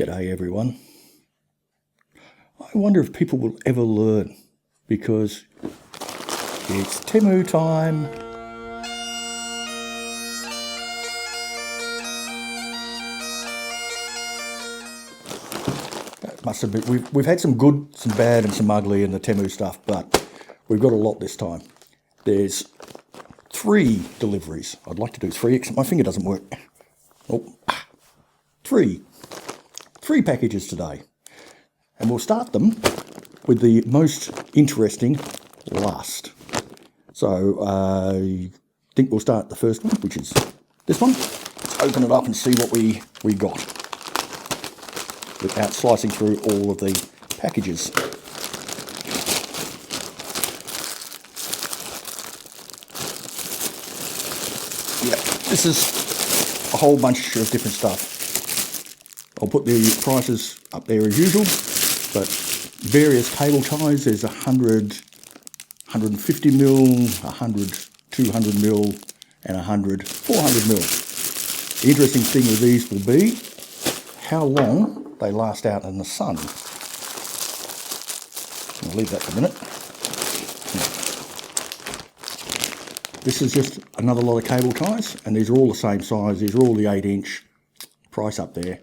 G'day everyone. I wonder if people will ever learn, because it's TEMU time. That must have been, we've had some good, some bad and some ugly in the TEMU stuff, but we've got a lot this time. There's 3 deliveries. I'd like to do 3, except my finger doesn't work. Oh, 3 packages today, and we'll start them with the most interesting last. So I think we'll start the first one, which is this one. Let's open it up and see what we got without slicing through all of the packages. Yeah, this is a whole bunch of different stuff. I'll put the prices up there as usual, but various cable ties. There's 100, 150 mil, 100, 200 mil, and 100, 400 mil. The interesting thing with these will be how long they last out in the sun. I'll leave that for a minute. This is just another lot of cable ties, and these are all the same size. These are all the 8-inch. Price up there.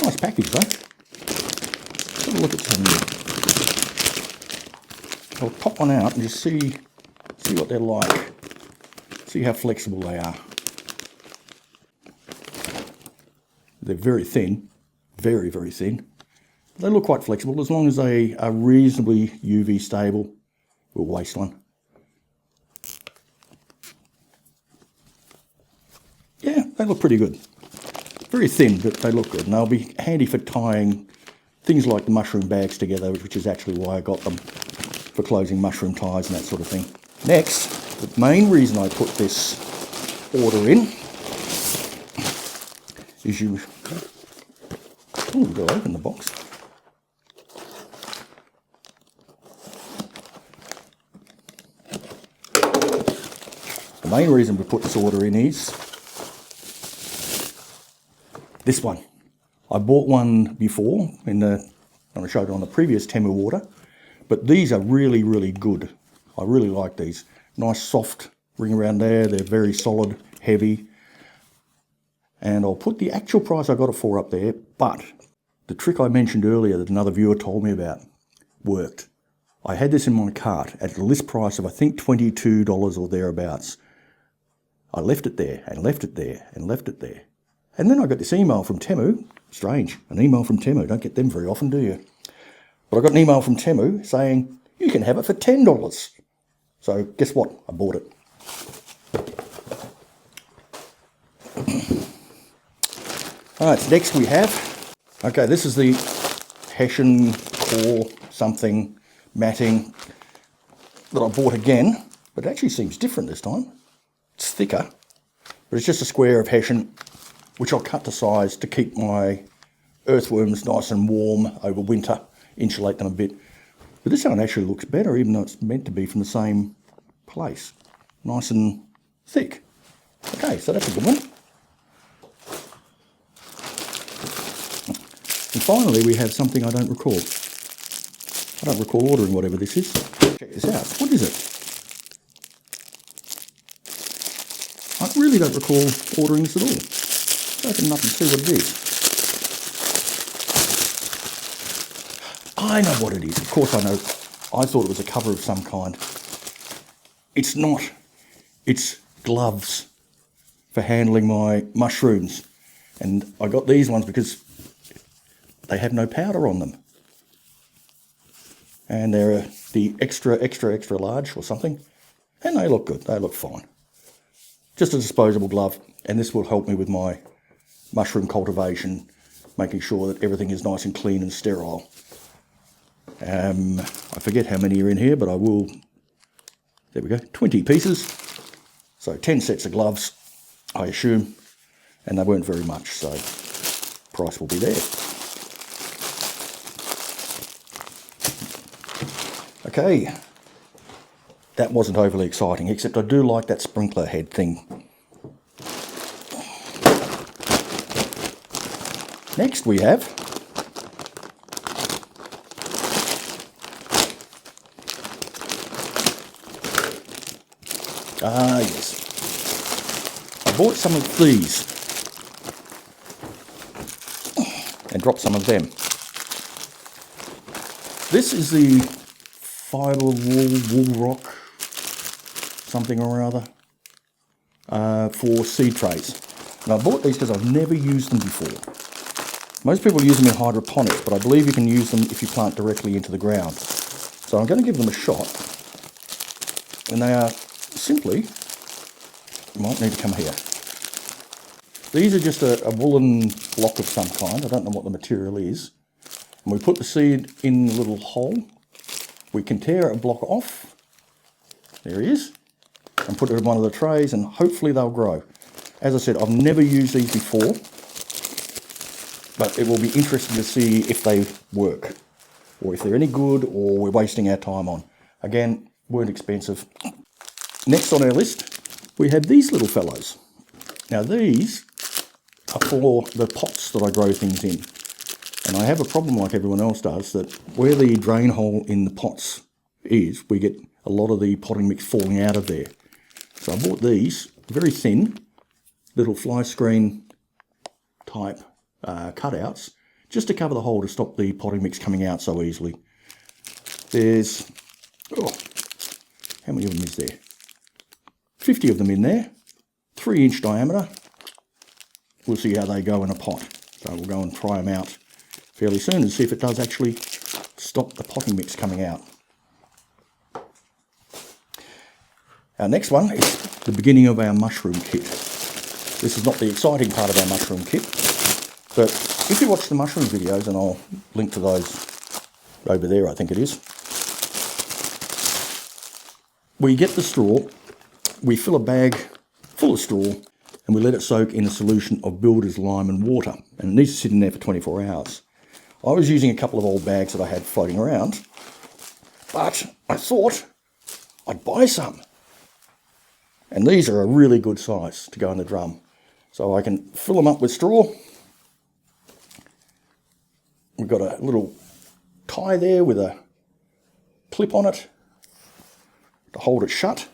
Nice package though. Let's have a look at some. I'll pop one out and just see what they're like. See how flexible they are. They're very thin, very, very thin. They look quite flexible. As long as they are reasonably UV stable, we'll waste one. Yeah, they look pretty good. Very thin, but they look good, and they'll be handy for tying things like the mushroom bags together, which is actually why I got them, for closing mushroom ties and that sort of thing. Next, the main reason I put this order in is you... Oh, we've got to open the box. The main reason we put this order in is this one. I bought one before when I showed it on the previous TEMU order, but these are really, really good. I really like these. Nice soft ring around there. They're very solid, heavy. And I'll put the actual price I got it for up there, but the trick I mentioned earlier that another viewer told me about worked. I had this in my cart at the list price of I think $22 or thereabouts. I left it there and left it there and left it there. And then I got this email from TEMU. Strange, an email from TEMU. Don't get them very often, do you? But I got an email from TEMU saying, you can have it for $10. So guess what? I bought it. Alright, next we have, okay, this is the Hessian core something matting that I bought again, but it actually seems different this time. It's thicker, but it's just a square of Hessian, which I'll cut to size to keep my earthworms nice and warm over winter, insulate them a bit. But this one actually looks better, even though it's meant to be from the same place. Nice and thick. Okay, so that's a good one. And finally, we have something I don't recall. I don't recall ordering whatever this is. Check this out. What is it? I really don't recall ordering this at all. Open it up and see what it is. I know what it is. Of course I know. I thought it was a cover of some kind. It's not. It's gloves for handling my mushrooms. And I got these ones because they have no powder on them. And they're the extra large or something. And they look good. They look fine. Just a disposable glove. And this will help me with my mushroom cultivation, making sure that everything is nice and clean and sterile. I forget how many are in here, but I will, there we go, 20 pieces. So 10 sets of gloves, I assume, and they weren't very much, so price will be there. Okay, that wasn't overly exciting, except I do like that sprinkler head thing. Next we have yes, I bought some of these and dropped some of them. This is the fibre wool rock something or other for seed trays. And I bought these because I've never used them before. Most people use them in hydroponics, but I believe you can use them if you plant directly into the ground. So I'm going to give them a shot. And they are simply, you might need to come here. These are just a woolen block of some kind. I don't know what the material is. And we put the seed in the little hole. We can tear a block off. There he is. And put it in one of the trays, and hopefully they'll grow. As I said, I've never used these before, but it will be interesting to see if they work, or if they're any good, or we're wasting our time on. Again, weren't expensive. Next on our list, we have these little fellows. Now these are for the pots that I grow things in. And I have a problem like everyone else does, that where the drain hole in the pots is, we get a lot of the potting mix falling out of there. So I bought these, very thin, little fly screen type cutouts, just to cover the hole to stop the potting mix coming out so easily. There's, how many of them is there? 50 of them in there, 3-inch diameter. We'll see how they go in a pot. So we'll go and try them out fairly soon and see if it does actually stop the potting mix coming out. Our next one is the beginning of our mushroom kit. This is not the exciting part of our mushroom kit, but if you watch the mushroom videos, and I'll link to those over there, I think it is, we get the straw, we fill a bag full of straw, and we let it soak in a solution of builder's lime and water, and it needs to sit in there for 24 hours. I was using a couple of old bags that I had floating around, but I thought I'd buy some. And these are a really good size to go in the drum. So I can fill them up with straw. We've got a little tie there with a clip on it to hold it shut.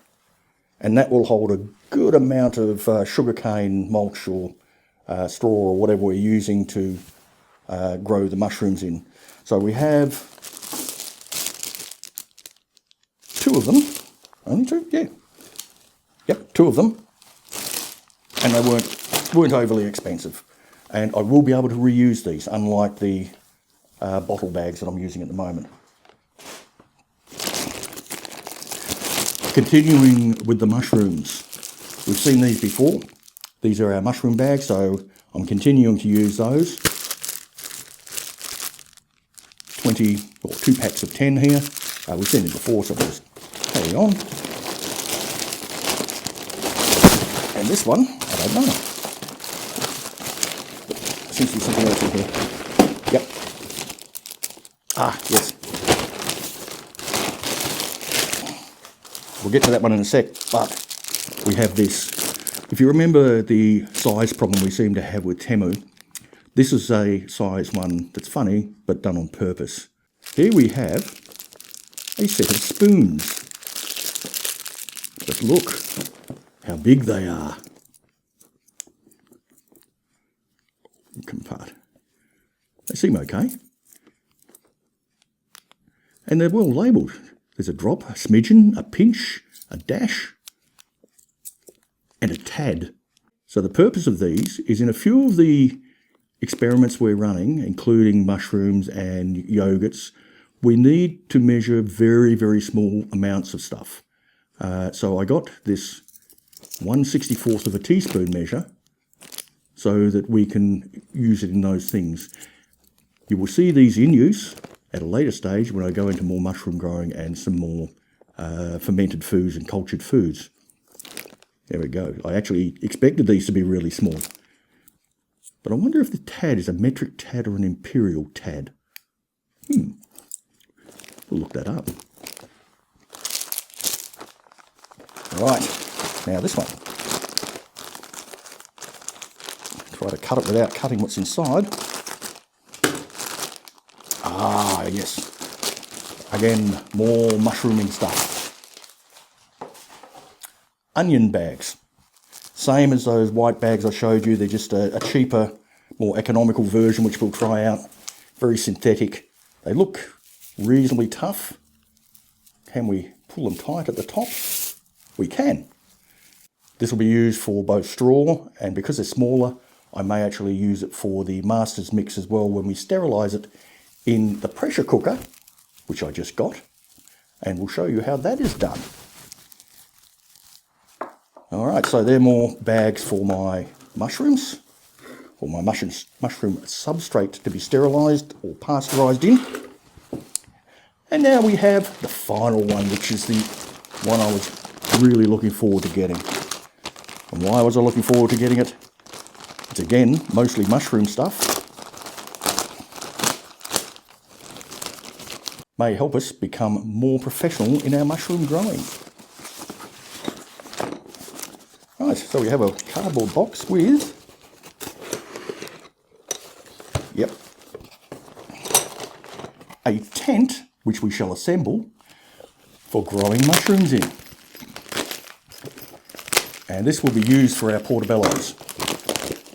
And that will hold a good amount of sugarcane mulch or straw or whatever we're using to grow the mushrooms in. So we have 2 of them. Only 2? Yeah. Yep, 2 of them. And they weren't overly expensive. And I will be able to reuse these, unlike the bottle bags that I'm using at the moment. Continuing with the mushrooms. We've seen these before. These are our mushroom bags, so I'm continuing to use those. 20 or 2 packs of 10 here. We've seen it before, so we'll just carry on. And this one, I don't know. There seems to be something else in here. Yep. Ah, yes. We'll get to that one in a sec, but we have this. If you remember the size problem we seem to have with TEMU, this is a size one that's funny, but done on purpose. Here we have a set of spoons. But look how big they are. Come apart. They seem okay. And they're well labelled. There's a drop, a smidgen, a pinch, a dash, and a tad. So the purpose of these is in a few of the experiments we're running, including mushrooms and yogurts, we need to measure very, very small amounts of stuff. So I got this 1/64th of a teaspoon measure so that we can use it in those things. You will see these in use at a later stage when I go into more mushroom growing and some more fermented foods and cultured foods. There we go. I actually expected these to be really small. But I wonder if the tad is a metric tad or an imperial tad. We'll look that up. Right, now this one. Try to cut it without cutting what's inside. Ah, yes. Again, more mushrooming stuff. Onion bags. Same as those white bags I showed you. They're just a cheaper, more economical version, which we'll try out. Very synthetic. They look reasonably tough. Can we pull them tight at the top? We can. This will be used for both straw, and because they're smaller, I may actually use it for the master's mix as well when we sterilise it in the pressure cooker, which I just got, and we'll show you how that is done. All right, so they're more bags for my mushrooms, or my mushroom substrate to be sterilised or pasteurised in. And now we have the final one, which is the one I was really looking forward to getting. And why was I looking forward to getting it? It's again, mostly mushroom stuff. May help us become more professional in our mushroom growing. Right, so we have a cardboard box with, yep, a tent, which we shall assemble for growing mushrooms in. And this will be used for our portobellos.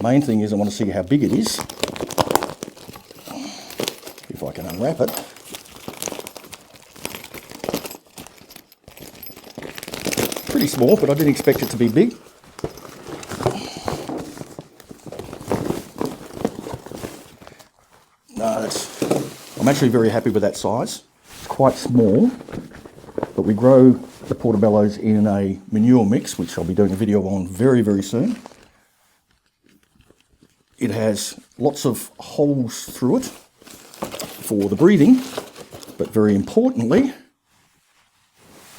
Main thing is I want to see how big it is. If I can unwrap it. Pretty small, but I didn't expect it to be big. No, I'm actually very happy with that size. It's quite small, but we grow the portobellos in a manure mix, which I'll be doing a video on very, very soon. It has lots of holes through it for the breathing, but very importantly,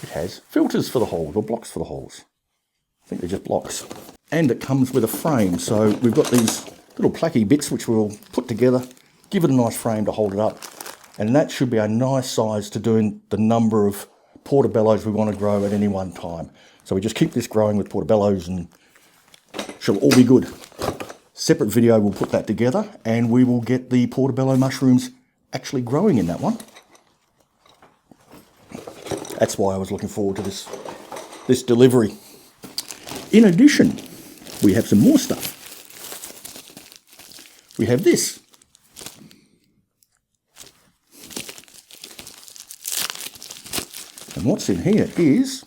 it has filters for the holes, or blocks for the holes. I think they're just blocks. And it comes with a frame, so we've got these little placky bits which we'll put together, give it a nice frame to hold it up, and that should be a nice size to do the number of portobellos we want to grow at any one time. So we just keep this growing with portobellos and she'll all be good. Separate video, we'll put that together and we will get the portobello mushrooms actually growing in that one. That's why I was looking forward to this delivery. In addition, we have some more stuff. We have this. And what's in here is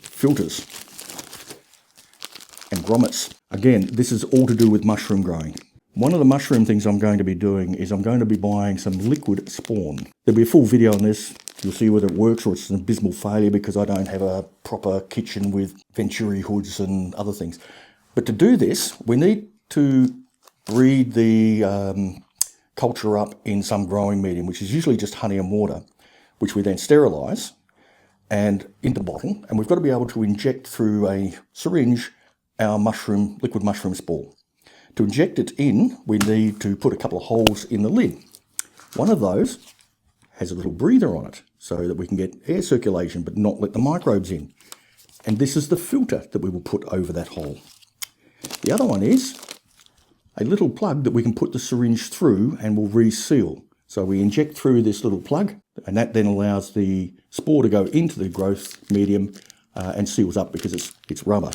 filters and grommets. Again, this is all to do with mushroom growing. One of the mushroom things I'm going to be doing is I'm going to be buying some liquid spawn. There'll be a full video on this. You'll see whether it works or it's an abysmal failure because I don't have a proper kitchen with venturi hoods and other things. But to do this, we need to breed the culture up in some growing medium, which is usually just honey and water, which we then sterilise and into bottle. And we've got to be able to inject through a syringe our liquid mushroom spore. To inject it in, we need to put a couple of holes in the lid. One of those has a little breather on it so that we can get air circulation but not let the microbes in. And this is the filter that we will put over that hole. The other one is a little plug that we can put the syringe through and will reseal. So we inject through this little plug and that then allows the spore to go into the growth medium and seals up because it's rubber.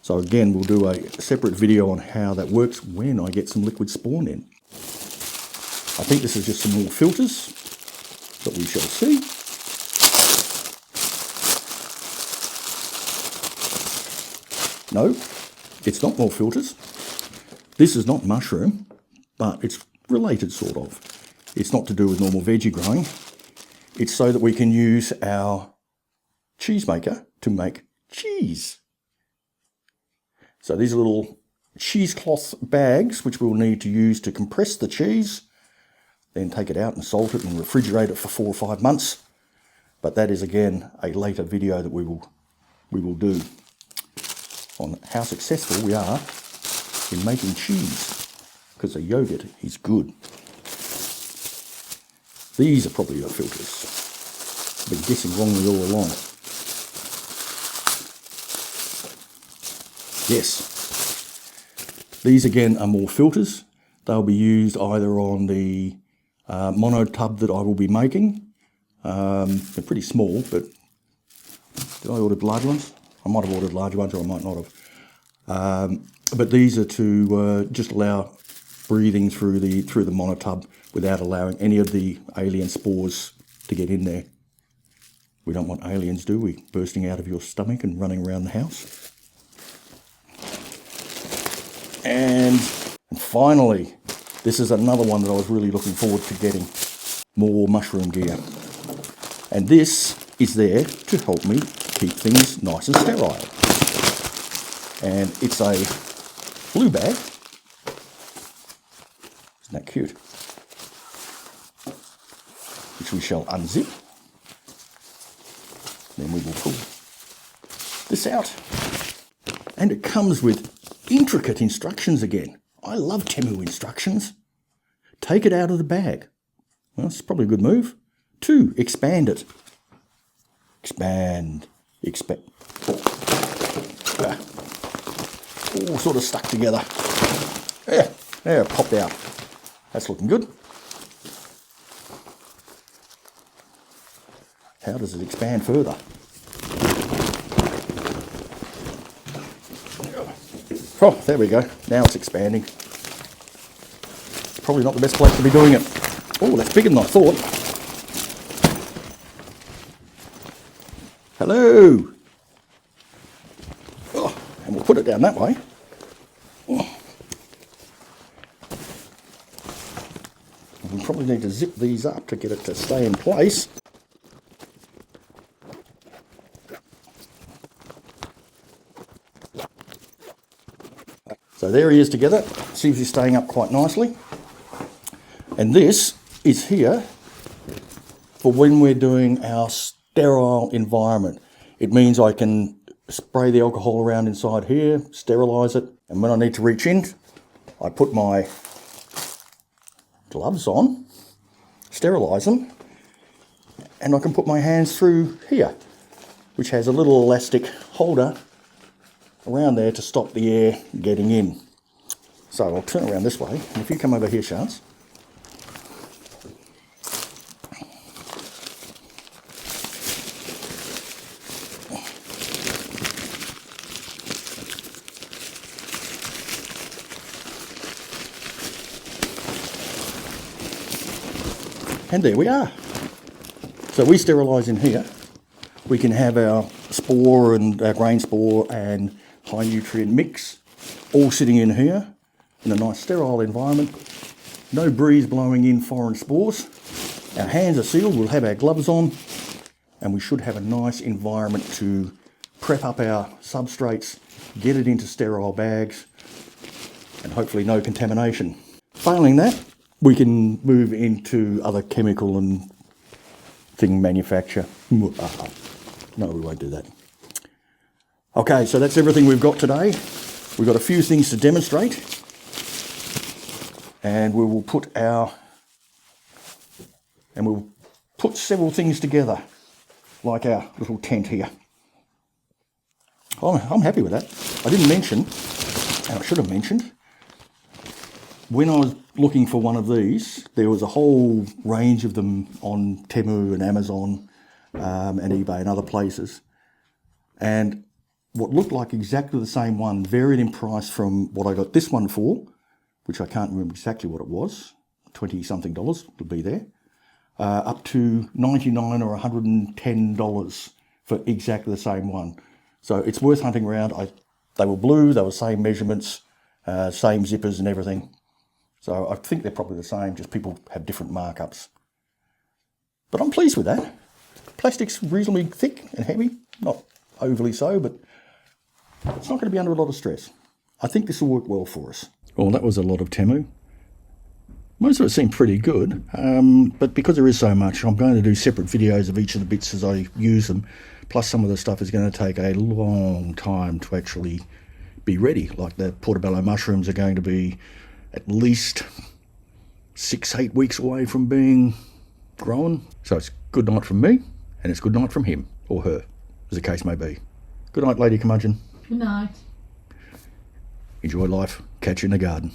So again, we'll do a separate video on how that works when I get some liquid spawn in. I think this is just some more filters, but we shall see. No, it's not more filters. This is not mushroom, but it's related sort of. It's not to do with normal veggie growing. It's so that we can use our cheese maker to make cheese. So these are little cheesecloth bags which we'll need to use to compress the cheese, then take it out and salt it and refrigerate it for 4 or 5 months. But that is again a later video that we will do on how successful we are in making cheese, because the yogurt is good. These are probably your filters. I've been guessing wrongly all along. Yes. These again are more filters. They'll be used either on the mono tub that I will be making. They're pretty small, but did I order large ones? I might have ordered larger ones, or I might not have. But these are to just allow breathing through the mono tub without allowing any of the alien spores to get in there. We don't want aliens, do we? Bursting out of your stomach and running around the house. And finally, this is another one that I was really looking forward to getting. More mushroom gear. And this is there to help me keep things nice and sterile. And it's a blue bag. Isn't that cute? Which we shall unzip. Then we will pull this out. And it comes with intricate instructions again. I love TEMU instructions. Take it out of the bag. Well, it's probably a good move. 2, expand it. Expand. All sort of stuck together. There, popped out. That's looking good. How does it expand further? Oh, there we go. Now it's expanding. It's probably not the best place to be doing it. Oh, that's bigger than I thought. Hello. Oh, and we'll put it down that way. Oh. We probably need to zip these up to get it to stay in place. So there he is together. Seems he's staying up quite nicely. And this is here for when we're doing our sterile environment. It means I can spray the alcohol around inside here, sterilise it, and when I need to reach in, I put my gloves on, sterilise them, and I can put my hands through here, which has a little elastic holder around there to stop the air getting in. So I'll turn around this way, and if you come over here, Chance. And there we are. So we sterilise in here. We can have our spore and our grain spore and high nutrient mix all sitting in here in a nice sterile environment. No breeze blowing in foreign spores. Our hands are sealed. We'll have our gloves on, and we should have a nice environment to prep up our substrates, get it into sterile bags, and hopefully no contamination. Failing that, we can move into other chemical and thing manufacture. No, we won't do that. Okay, so that's everything we've got today. We've got a few things to demonstrate, and we'll put several things together, like our little tent here. I'm happy with that. I didn't mention, and I should have mentioned, when I was looking for one of these, there was a whole range of them on TEMU and Amazon and eBay and other places. And what looked like exactly the same one varied in price from what I got this one for, which I can't remember exactly what it was, $20-something would be there, up to $99 or $110 for exactly the same one. So it's worth hunting around. They were blue, they were same measurements, same zippers and everything. So I think they're probably the same, just people have different markups. But I'm pleased with that. Plastic's reasonably thick and heavy, not overly so, but it's not going to be under a lot of stress. I think this will work well for us. Well, that was a lot of TEMU. Most of it seemed pretty good, but because there is so much, I'm going to do separate videos of each of the bits as I use them. Plus some of the stuff is going to take a long time to actually be ready. Like the portobello mushrooms are going to be at least 6-8 weeks away from being grown. So it's good night from me, and it's good night from him, or her, as the case may be. Good night, Lady Curmudgeon. Good night. Enjoy life. Catch you in the garden.